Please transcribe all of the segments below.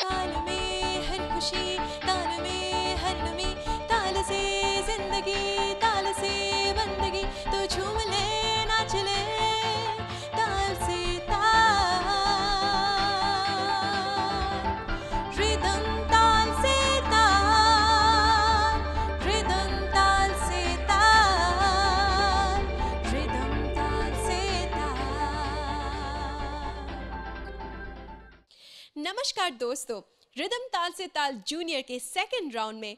ताल में हर खुशी, ताल में हर नमी, ताल से जिंदगी, ताल से बंदगी, तो झूम ले नाच ले ताल से ताल, रिदम ताल से ताल, रिदम ताल से ताल, रिदम ताल से ताल। नमस्कार दोस्तों, रिदम ताल से ताल जूनियर के सेकंड राउंड में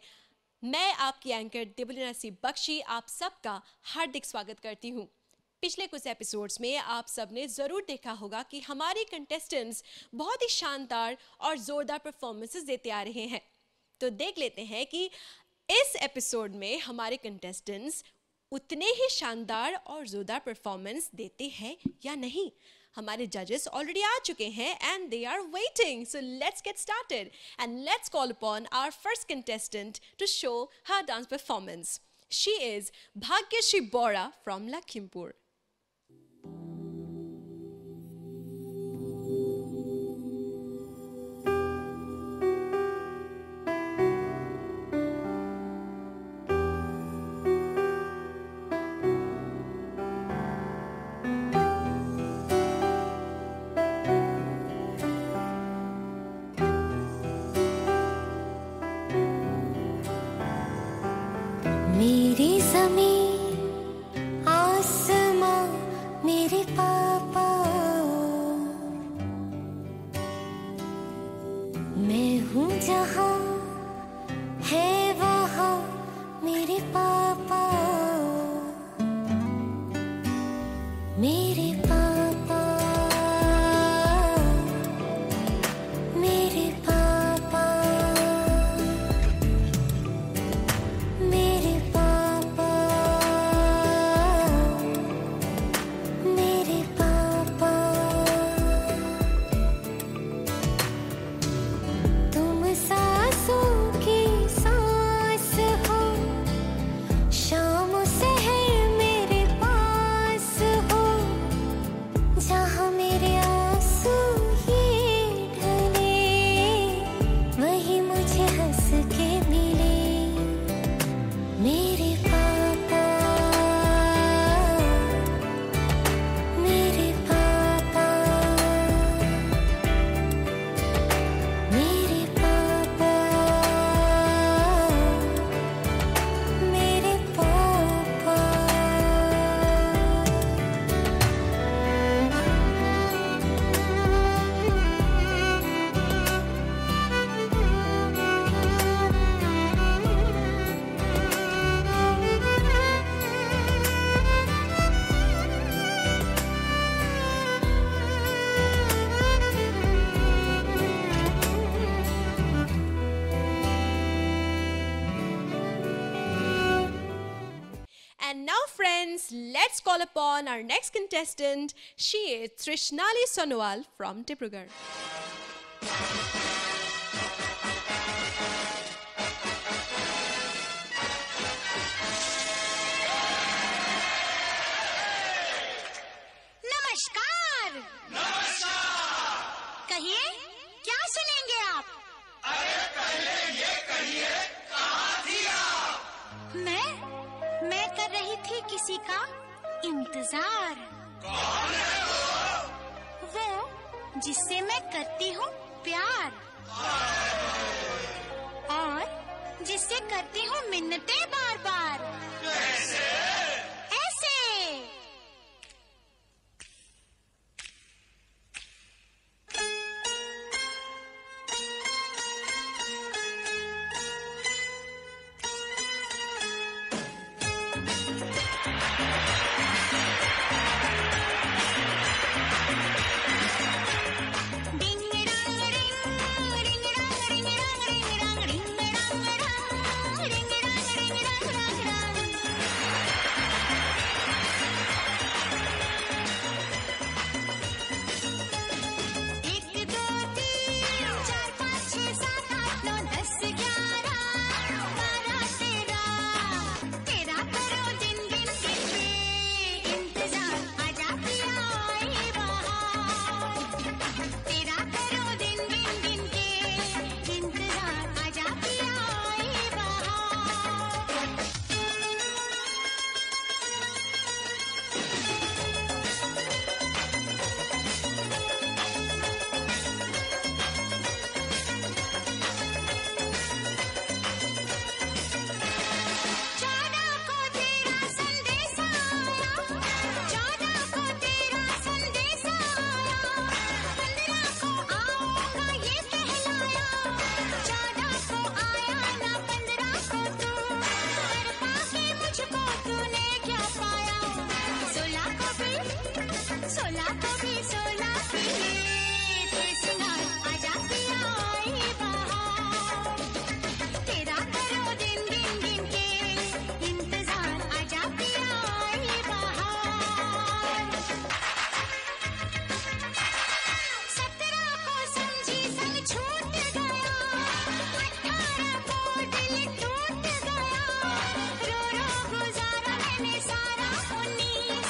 मैं आपकी एंकर देवलीना सी बख्शी आप सबका हार्दिक स्वागत करती हूँ। पिछले कुछ एपिसोड्स में आप सब ने ज़रूर देखा होगा कि हमारे कंटेस्टेंट्स बहुत ही शानदार और ज़ोरदार परफॉर्मेंसेस देते आ रहे हैं। तो देख लेते हैं कि इस एपिसोड में हमारे कंटेस्टेंट्स उतने ही शानदार और ज़ोरदार परफॉर्मेंस देते हैं या नहीं। हमारे जजेस ऑलरेडी आ चुके हैं and they are waiting, so let's get started and let's call upon our first contestant to show her dance performance. She is Bhagyashree Bora from Lakhimpur. मेरी ज़मीन आसमां मेरे पापा, मैं हूँ जहाँ है वहाँ मेरे पापा, मेरे पापा, मेरे पापा, मेरे पापा, मेरे पापा। तुम सांसों की सांस हो, शाम सहर मेरे पास हो, जहाँ मेरे आंसू ये ढले, वही मुझे हंस के मिले। मेरे पापा, मेरे पापा, मेरे पापा, मेरे पापा। And now friends, let's call upon our next contestant. She is Trishnali Sonowal from Dibrugarh. नमस्कार। कहिए, क्या सुनेंगे आप? मैं कर रही थी किसी का इंतजार। कौन है वो जिससे मैं करती हूँ प्यार, और जिससे करती हूँ मिन्नतें बार बार। कैसे? ऐसे। राजा को भी 16 की लेट स्नान आजा पिया आई बहार तेरा करो दिन गिन गिन के इंतजार आजा पिया आई बहार 17 को समझी संग छूट गया 18 को दिल टूट गया रो रो गुजारा मैंने सारा 19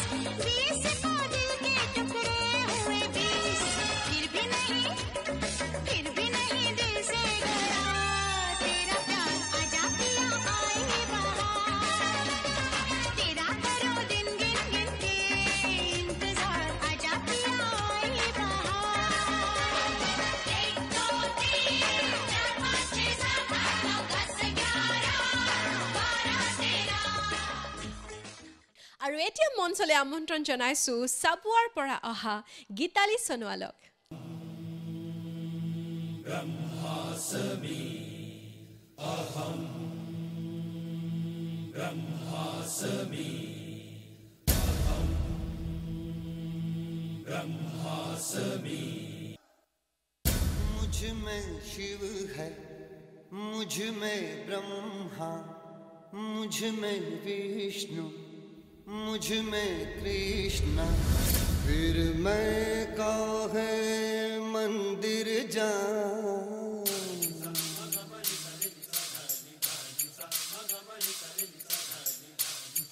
20 को दिल के टुकड़े हुए 20 फिर भी नहीं दिल से गया तेरा प्यार आजा पिया आई बहार तेरा करो दिन गिन गिन के इंतजार आजा पिया आई बहार 1 2 3 4 5 6 7 8 9 10 11 12 13 আৰু এতিয়া মঞ্চলৈ আমন্ত্ৰণ জনাইছো চাবুৱাৰ পৰা অহা গীতালি সোণোৱালক। मुझ में शिव है मुझ में ब्रह्मा मुझ में विष्णु मुझ में कृष्णा फिर मैं काहे मंदिर जाऊं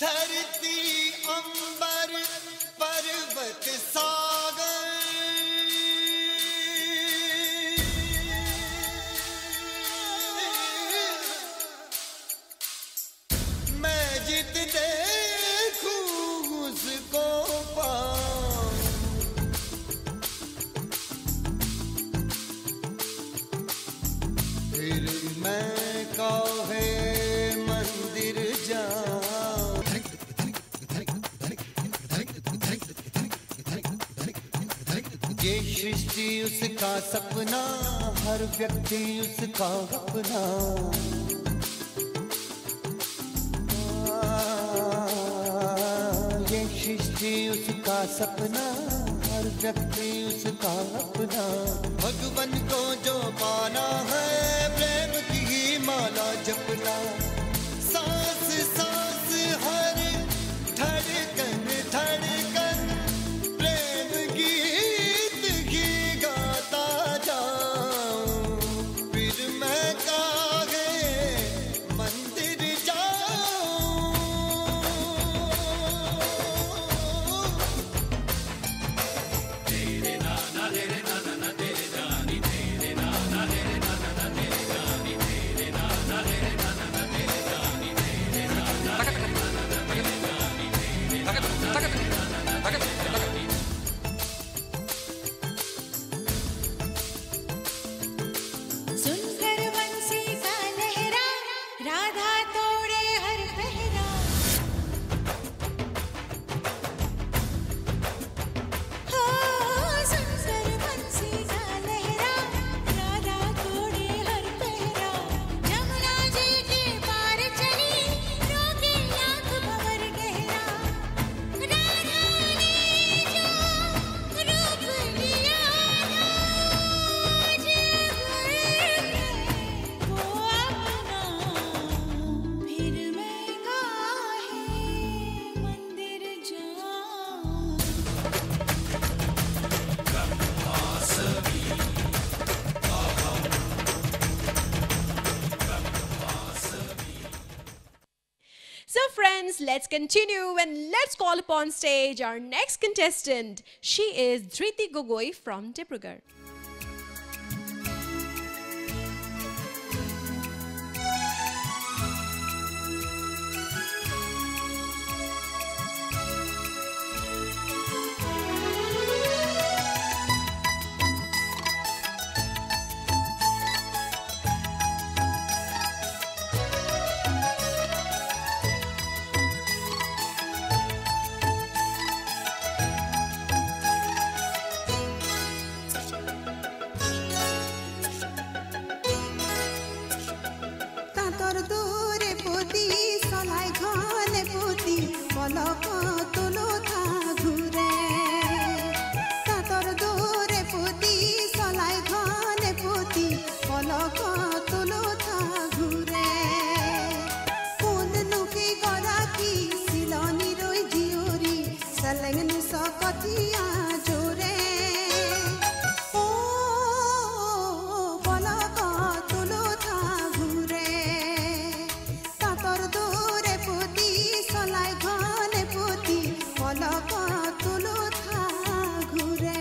धरती अंबर पर्वत सागर मैं जित देखूं उसको पाऊं फिर मैं काहे मंदिर जाऊं ये सृष्टि उसका सपना हर व्यक्ति उसका अपना ये सृष्टि उसका सपना हर व्यक्ति उसका अपना भगवान को जो पाना है प्रेम की ही माला जपना सांस सांस हर धड़कन धड़कन प्रेम गीत ही गाता जाऊं फिर मैं काहे मंदिर जाऊं सुनकर बंसी का लहरा राधा तोड़े हर पहरा हो सुनकर बंसी का लहरा राधा तोड़े हर पहरा जमुना जी के पार चली रोके लाख भंवर गहरा राधा ने जो रूप लिया आज वो अपना फिर मैं काहे मंदिर जाऊं So friends, let's continue and let's call upon stage our next contestant. She is Dhriti Gogoi from Dibrugarh. नु सकथिया जोरे ओ पलक तुलो था घुरे तातर दूरे पुती सलाई घने पुती पलक तुलो था घुरे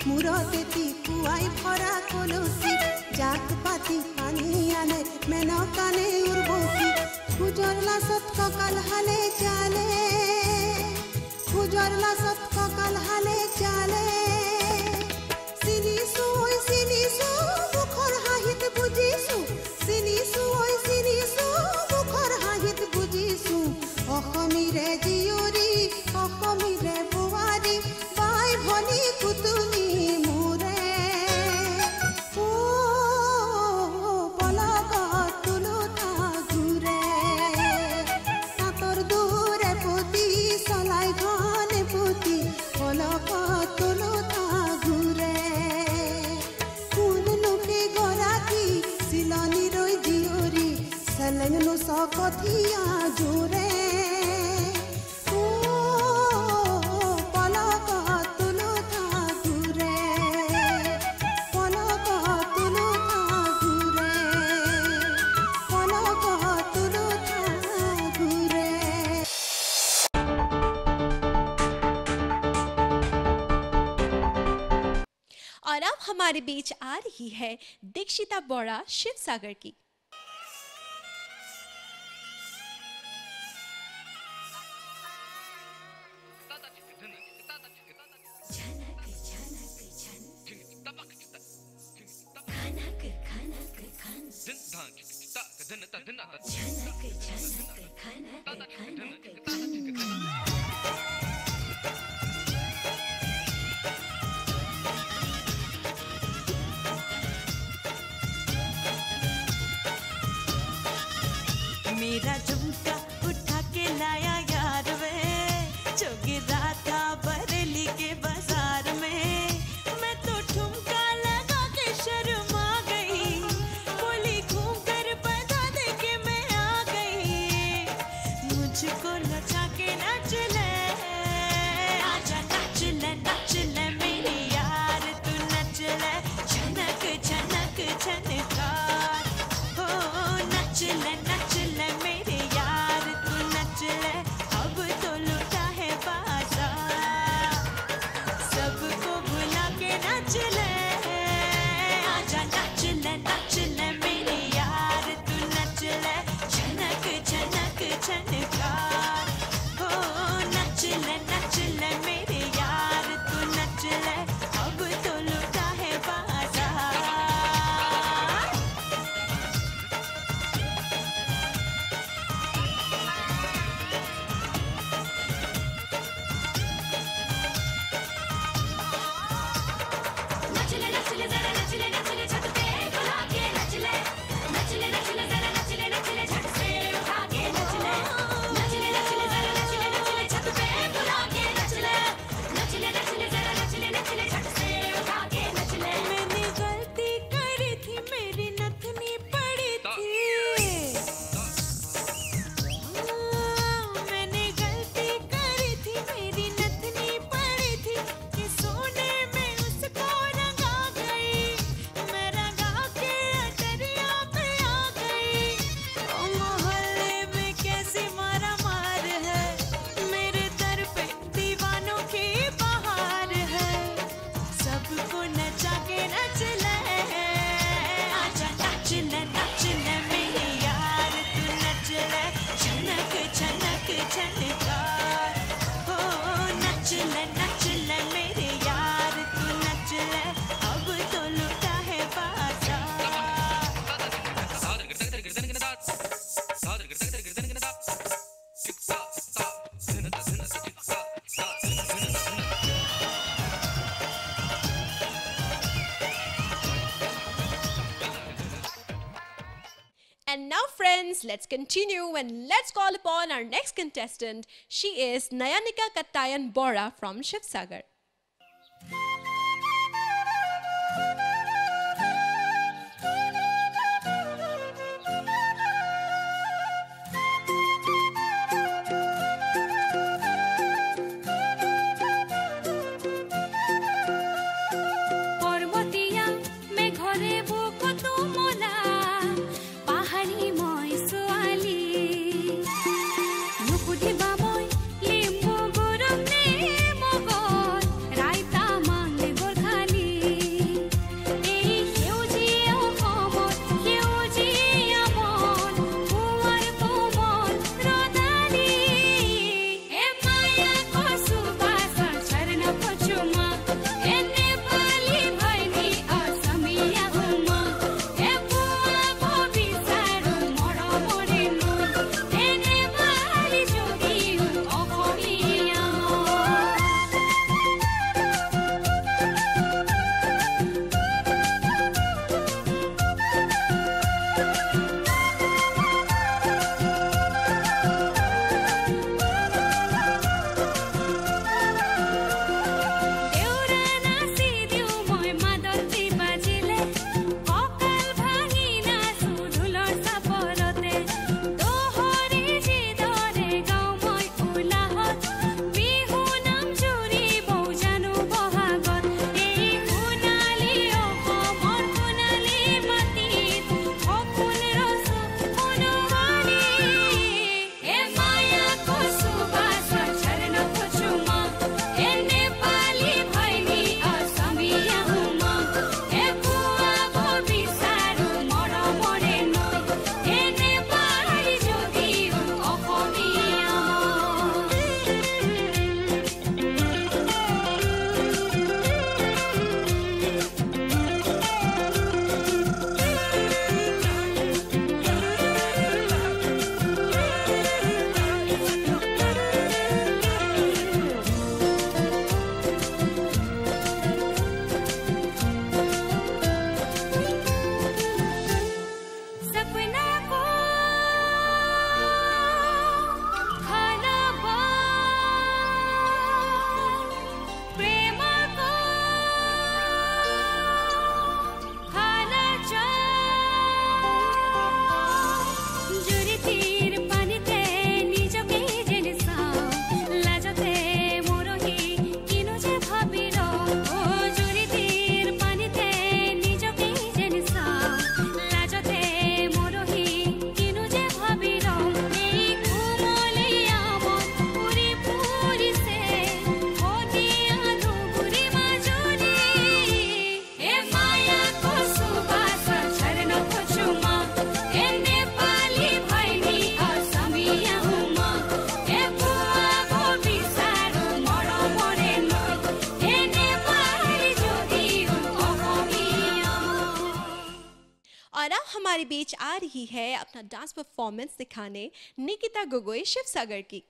मुरतेती कुआई भरा कलसी जाक पाती पानी आने मेनो काने उर्बोकी गुजरला सत ककल हाले चाले गुजरला सत ककल हाले चाले सिनिसु मुखर हाहित बुझिसु सिनिसु मुखर हाहित बुझिसु अखमीरे जियोरी अखमीरे बुवारी बाई भनी कुतुमी सकथिया जोरे ओ पलक तुलो था घुरे पलक तुलो था घुरे पलक तुलो था घुरे और अब हमारे बीच आ रही है दीक्षिता बोरा शिवसागर की। मेरा झुमका उठा के लाया यार वे जो गिरा था बरेली के बाजार में मैं तो ठुमका लगा के शर्मा गई बोली घूम कर बता दे के मैं आ गई मुझको लचा के नाच ले आजा नाच ले मेरी यार तू नच ले झनक झनक झनकार हो नच ले मेरे यार तू नच ले अब तो लुटा है बाजार सबको भुला के नच ले आजा नाच ले मेरे यार तू नच ले झनक झनक झनकार हो नच ले मेरे यार तू नच ले अब तो लुटा है बाजार नच जाके नच ले आजा नच ले मेरे यार तू नच ले छनक छनक छनकार हो नच ले मेरे यार तू नच ले अब तो लुटा है बाजार And now, friends, let's continue and let's call upon our next contestant. She is Nayanika Kattayan Bora from Shivsagar. পর্বতীয়া মেঘরে বুক তুমলা পাহাড়ি মই ছোৱালী নুসুধিবা মই লিম্বু গৰম নে মগত ৰাইতা মাংলে গোৰ্খালী এই সেউজীয়া অসমত সেউজীয়া মন পুৱাৰ কোমল ৰদালী এ মায়া কচু বাছৰ চৰণ পচুমা এ নেপালী ভাইনি অসমীয়া হুমা এ পুৱা ভবি চাৰু মৰমৰে নৈ এ নেপালী যোগী অসমীয়া দেউৰা নাচি দিওঁ মই মাদলতি বাজিলে কঁকাল ভাঙি নাচো ঢোলৰ চাপৰতে দোহৰি যিদৰে গাওঁ মই উলাহত বিহু নাম জুৰিব জানো বহাগত এই সোণালী অসমৰ সোণালী মাটিত সপোন ৰচো সোণোৱালী এ মায়া কচু বাছৰ চৰণ পচুমা এ নেপালী ভাইনি অসমীয়া হুমা এ পুৱা ভবি চাৰু মৰমৰে নৈ এ নেপালী যোগী অসমীয়া सपना को खाना बा प्रेम को खाना जा जुरितीर पानीते নিজকে জেনে চাও লাজতে মৰহি কিনো যে ভাবি ৰ ও জুৰিতীৰ পানীতে নিজকে জেনে চাও লাজতে মৰহি কিনো যে ভাবি ৰ এই কোমলীয়া মন পুৰি পুৰিছে সদিয়া ধুবুৰী মাজুলী এ মায়া কচু বাছৰ চৰণ পচুমা এ নেপালী ভাইনি অসমীয়া হুমা এ পুৱা ভবি চাৰু মৰমৰে নৈ এ নেপালী যোগী অসমীয়া और अब हमारे बीच आ रही है अपना डांस परफॉर्मेंस दिखाने निकिता गोगोई शिवसागर की।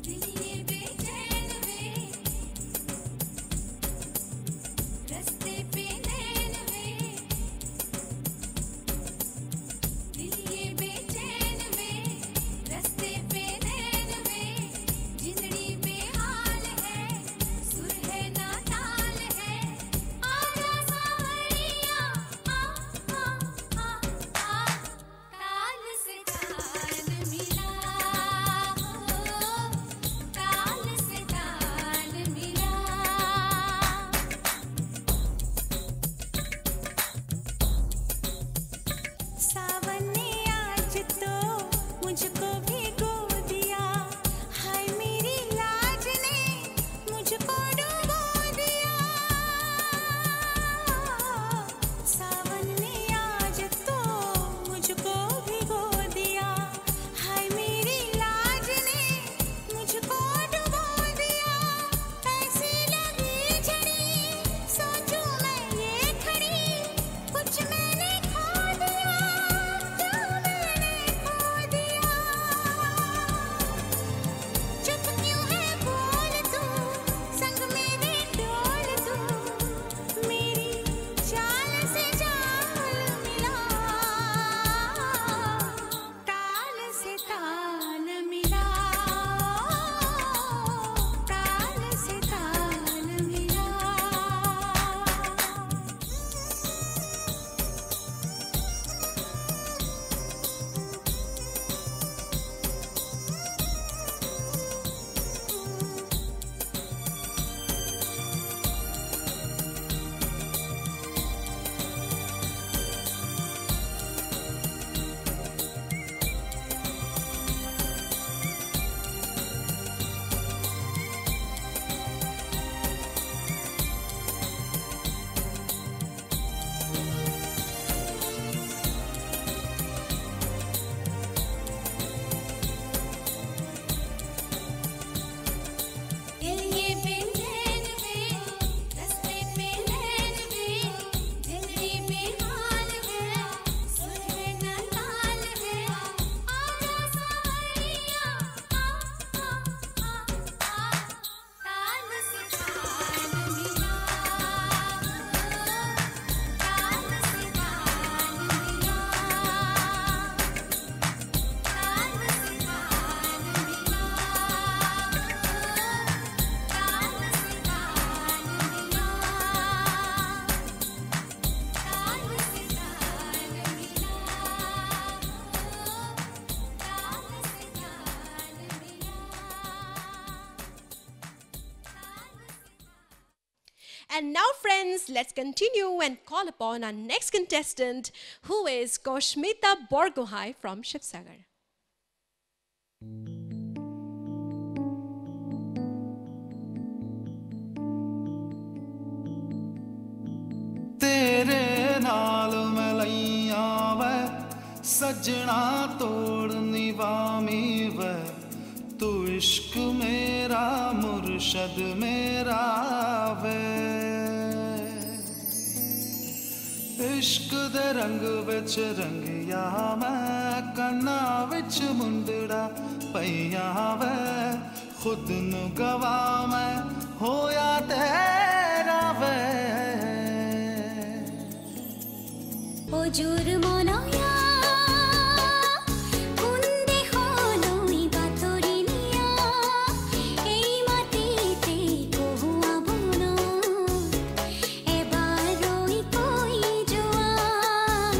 दिलिए बेचैन वे रस्ते पे नैन वे दिलिए बेचैन वे रस्ते पे नैन वे जिंदड़ी सावन ने आज तो मुझको भिगो दिया, हाय मेरी लाज ने मुझको डुबो दिया। सावन ने आज तो मुझको भिगो दिया, हाय मेरी लाज ने मुझको डुबो दिया। ऐसी लगी झड़ी सोचूं मैं ये खड़ी, कुछ मैंने खो दिया, क्या मैंने खो दिया। चुप क्यों है बोल तू, संग मेरे डोल तू, मेरी चाल से जाल मिला, ताल से ताल मिला, ताल से ताल मिला। दिल ये बेचैन वे, रस्ते पे नैन वे, दिल ये बेहाल वे, सुर में न ताल वे। आजा सावरिया, ताल से ताल मिला, ताल से ताल मिला, ताल से ताल मिला, ताल से ताल मिला, ताल से ताल मिला, ताल से ताल मिला। And now, friends, let's continue and call upon our next contestant, who is Koshmita Borgohai from Shivsagar. तेरे नाल मैं लईया वै सजना तोड़ निवामी वै, तू इश्क मेरा मुर्शद मेरा वै। इश्क दे रंग विच रंगिया मैं, कन्ना विच मुंदड़ा पईया वै, खुद नू गवा मैं होया तेरा वै। ओ जुर्मोनया कुंदे होलोई बातोरिनिया, এই মাটিতে কোহুয়া বুনো, এবার রই কই জোয়ান,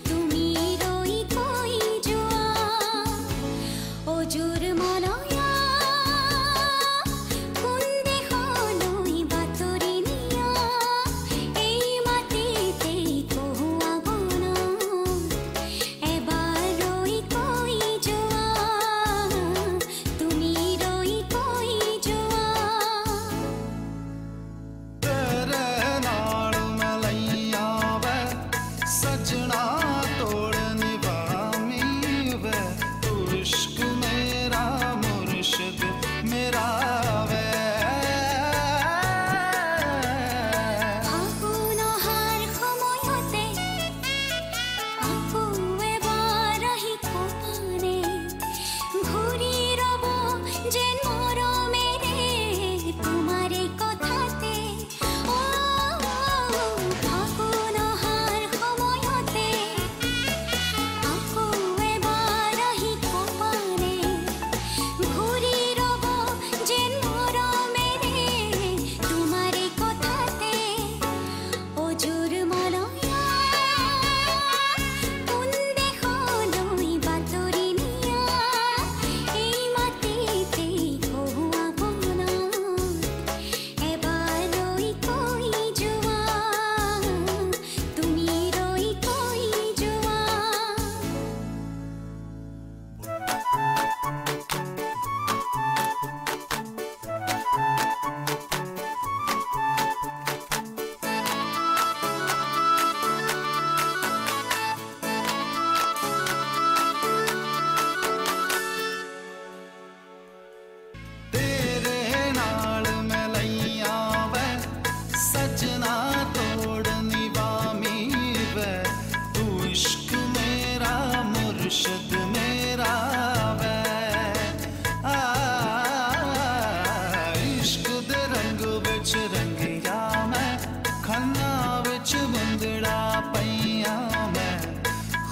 তুমি রই কই জোয়ান। ও जुर्मोनया कुंदे होलोई बातोरिनिया, এই মাটিতে কোহুয়া বুনো, पैया मैं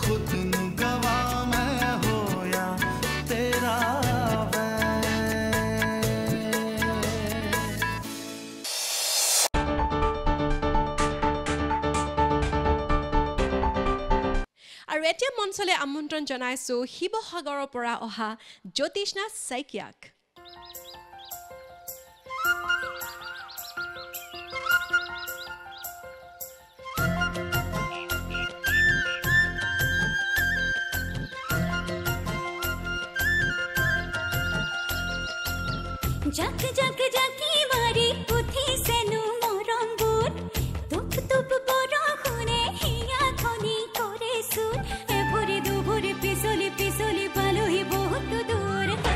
खुद नु गवा मैं होया तेरा वै আৰু এতিয়া মঞ্চলৈ আমন্ত্ৰণ জনাইছোঁ শিৱসাগৰৰ পৰা অহা জ্যোতিষ্ণা শইকীয়াক। जक जक जकी मारी उठी सेनु मोरम बुट तुप तुप बरो खुने हिया खनी करे सुर ए भुरी दु भुरी पिसोली पिसोली बालोही बहुत दूर है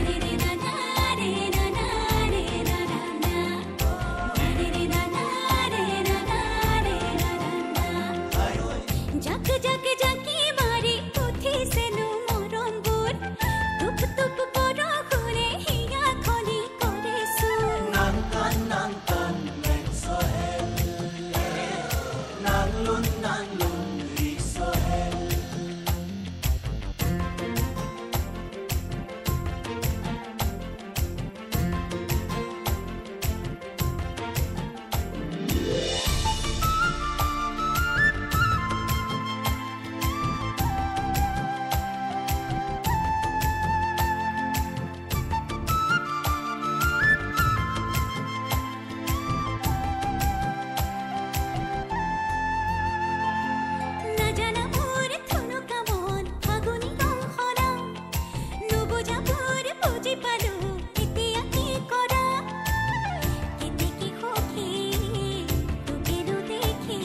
रे रे ना ना रे ना ना रे ना ना ना रे रे ना ना रे ना ना रे ना ना जक जक जकी मारी उठी सेनु मोरम बुट तुप तुप बरो खुने हिया खनी करे सुर নাজানা মোর থুনু কামন ফাগুনি গহনা নুবুঝা মোর বুঝি পালু এতিয়া কি করা কেতে কি হকি তোকে নু দেখি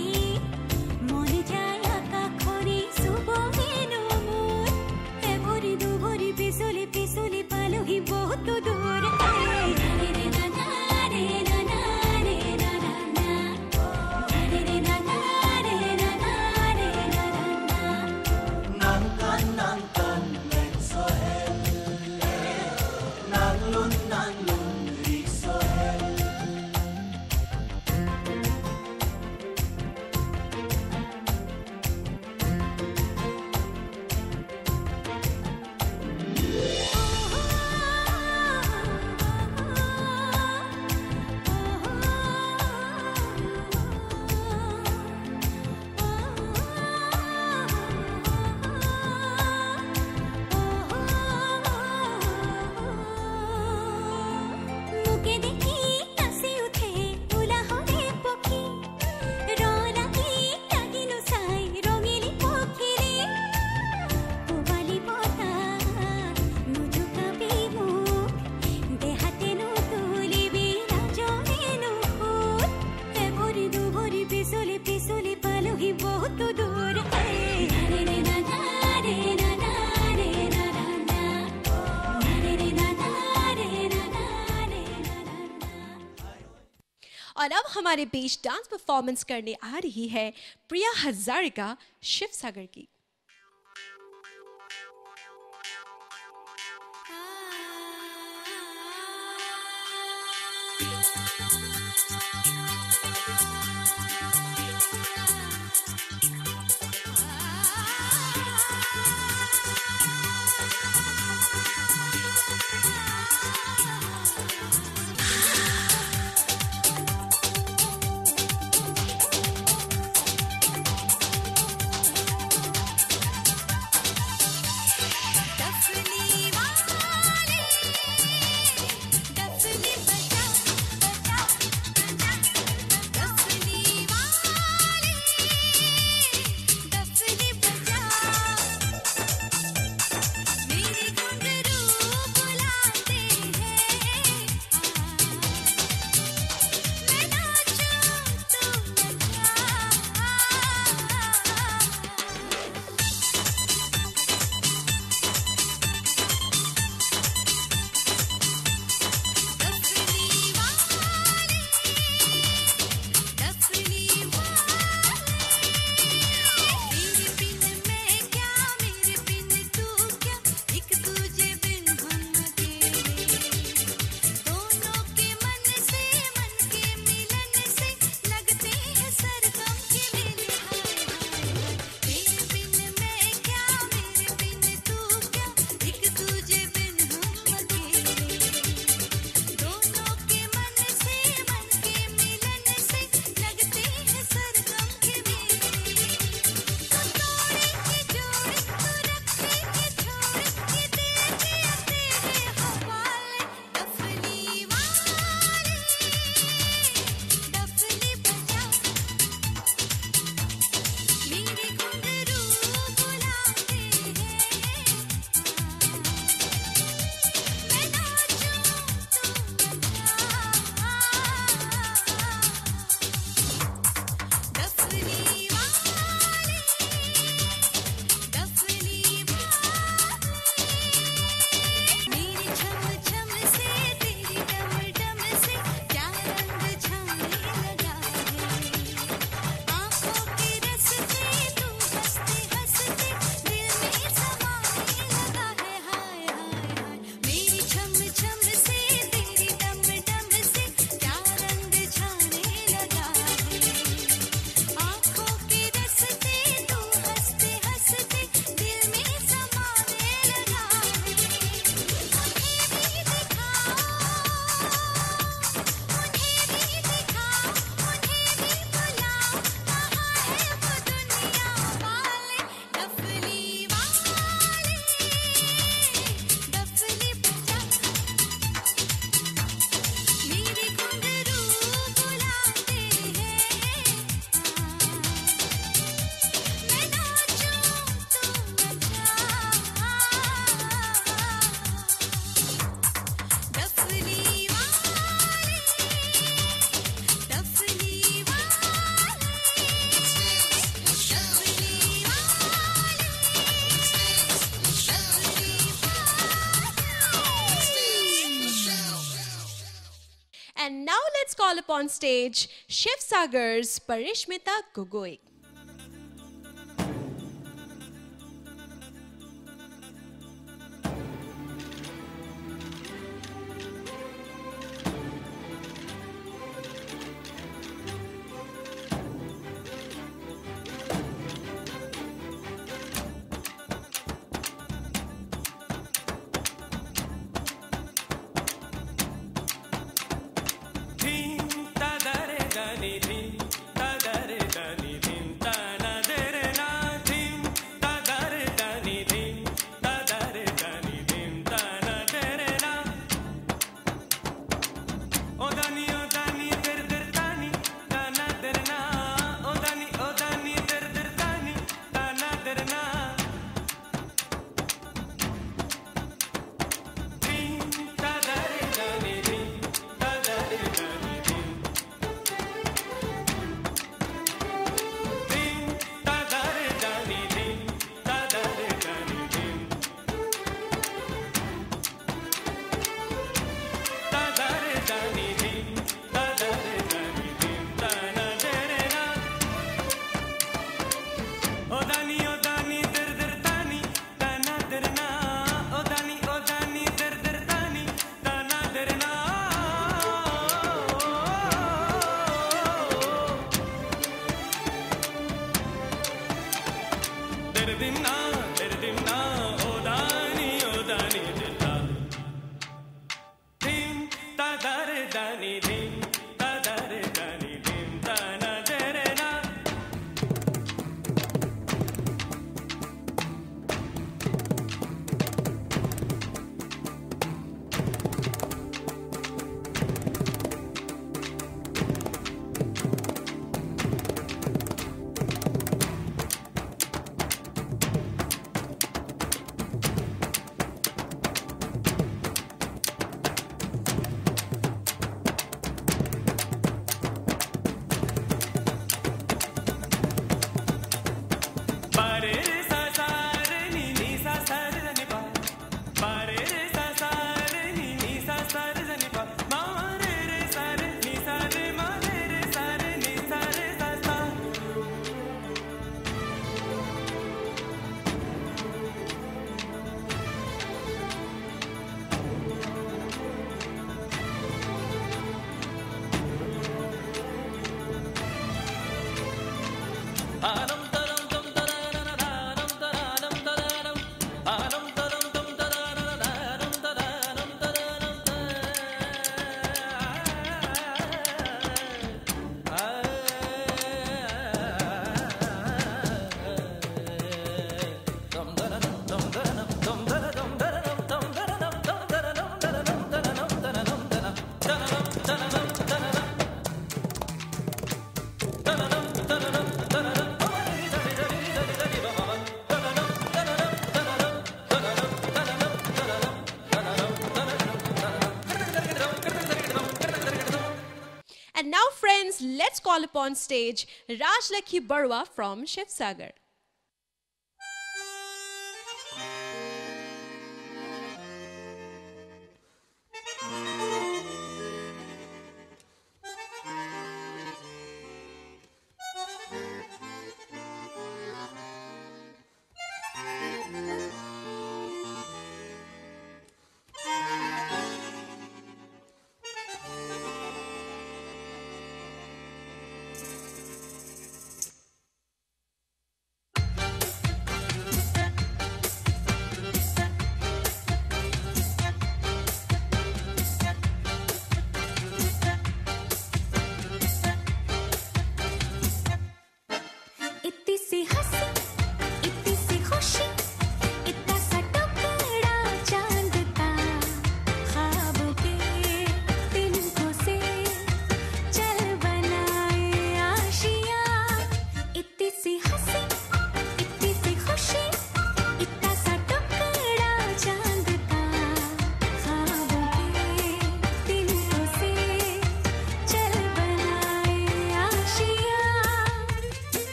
মন যায় আকাশরে সুবহেনু মোর এ ভরি দু ভরি পিছলি পিছলি পালুহি বহুত দূর রে রে না না রে না না রে না না না রে রে না না রে না না রে না না মুকে দেখি হাসি উঠে উলা হরে পক্ষী রলাকি লাগিনু চাই রঙিলি পক্ষীরে পুবালি বতা নুজুকাবি মুখ দেহাতেনু তুলিবি রাজনেনু ফুল এ ভরি দু ভরি পিছলি পিছলি পালুহি বহুত দূর রে রে না না রে না না রে না না না রে রে না না रे ना ना रे ना ना और अब हमारे बीच डांस परफॉर्मेंस करने आ रही है प्रिया हजारिका शिवसागर की। डफली वाले डफली बजा बजा डफली वाले let's call upon stage Shiv Sagar's Parishmita Gogoi. And now, friends, let's call upon stage Rajlakhi Barwa from Shiv Sagar.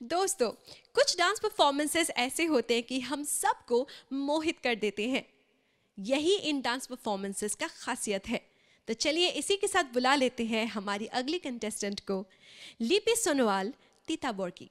दोस्तों, कुछ डांस परफॉर्मेंसेस ऐसे होते हैं कि हम सबको मोहित कर देते हैं। यही इन डांस परफॉर्मेंसेस का खासियत है। तो चलिए इसी के साथ बुला लेते हैं हमारी अगली कंटेस्टेंट को, लिपि सोनोवाल तीताबोर की।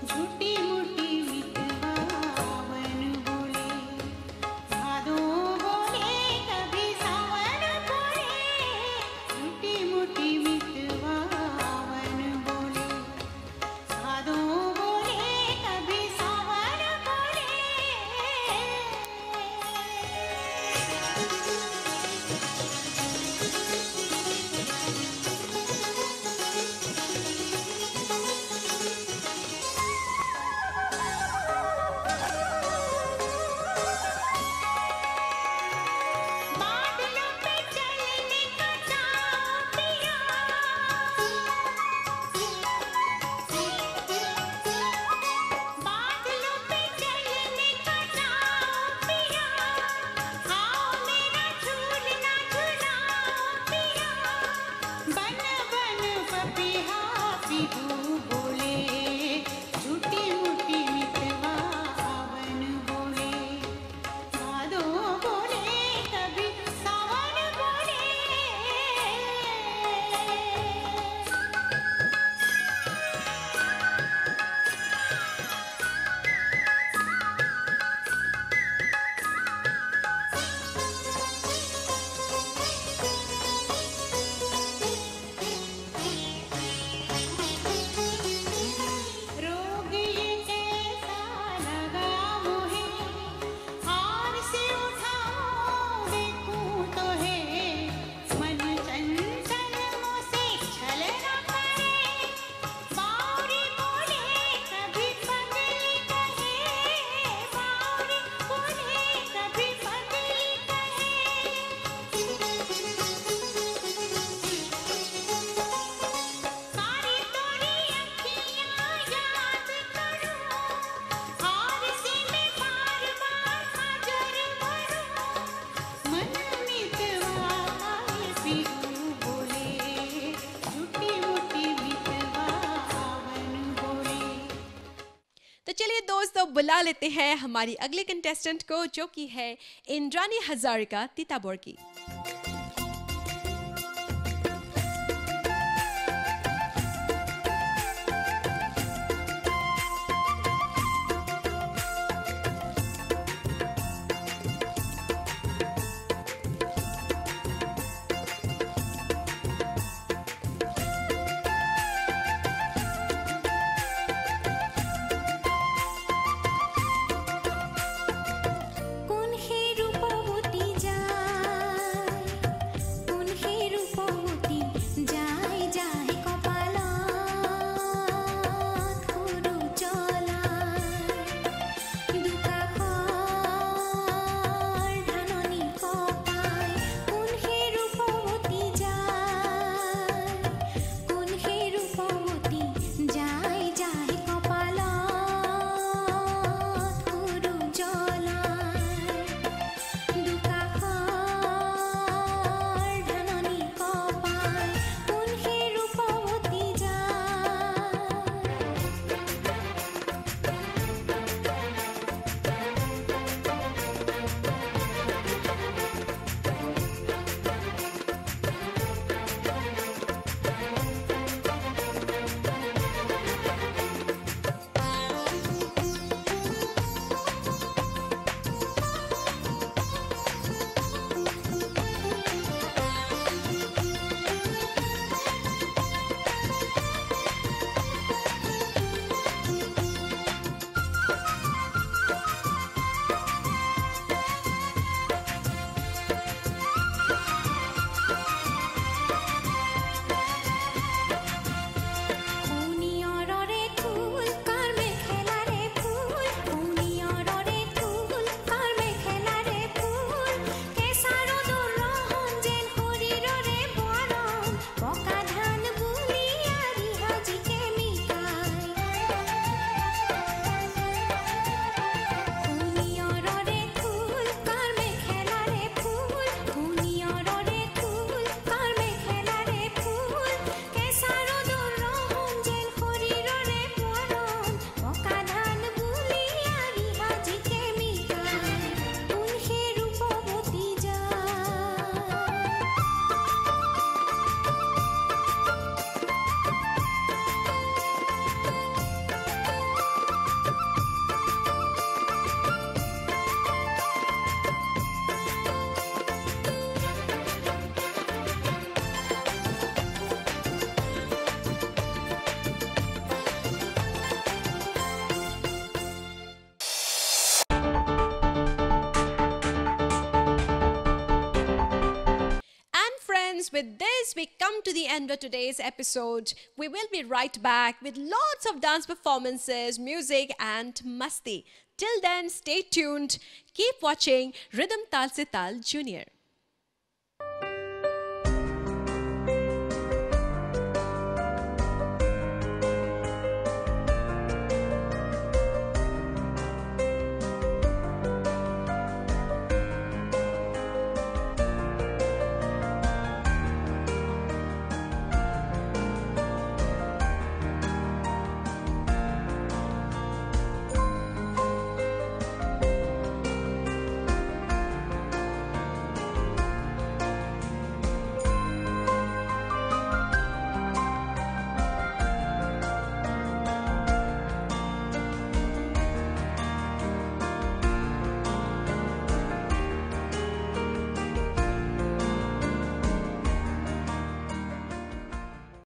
झूठी मूठी मितवा वन बोले, भादो बोले कभी सावन बोले। झूठी मूठी मितवा वन बोले, भादो बोले कभी सावन बोले। बादलों पे चलने का दाव पिया, बादलों पे चलने का दाव पिया, आओ मेरा झूलना झुलाओ पिया। बन बन पपिहा पिहू बोले, झूठी मूठी मितवा वन बोले, भादो बोले कभी सावन बोले। रोग ये कैसा लगा मुझे, हार से उठाओ देखूं तो है। मन चंचल मुझसे छल न करे, बावरी बोले कभी पगली कहे, बावरी बोले कभी पगली कहे। सारी तोरी अखियाँ याद करूँ, हार से मैं बार बार हाजर भरूँ। मन मितवा पिहू बोले, झूठी मूठी मितवा वन बोले। तो चलिए दोस्तों, बुला लेते हैं हमारी अगली कंटेस्टेंट को, जो कि है इंद्रानी हजारिका तीताबोर की। कोण हे रूपवती जा, with this, we come to the end of today's episode. We will be right back with lots of dance performances, music, and masti. Till then, stay tuned. Keep watching Rhythm Tal Se Tal Junior.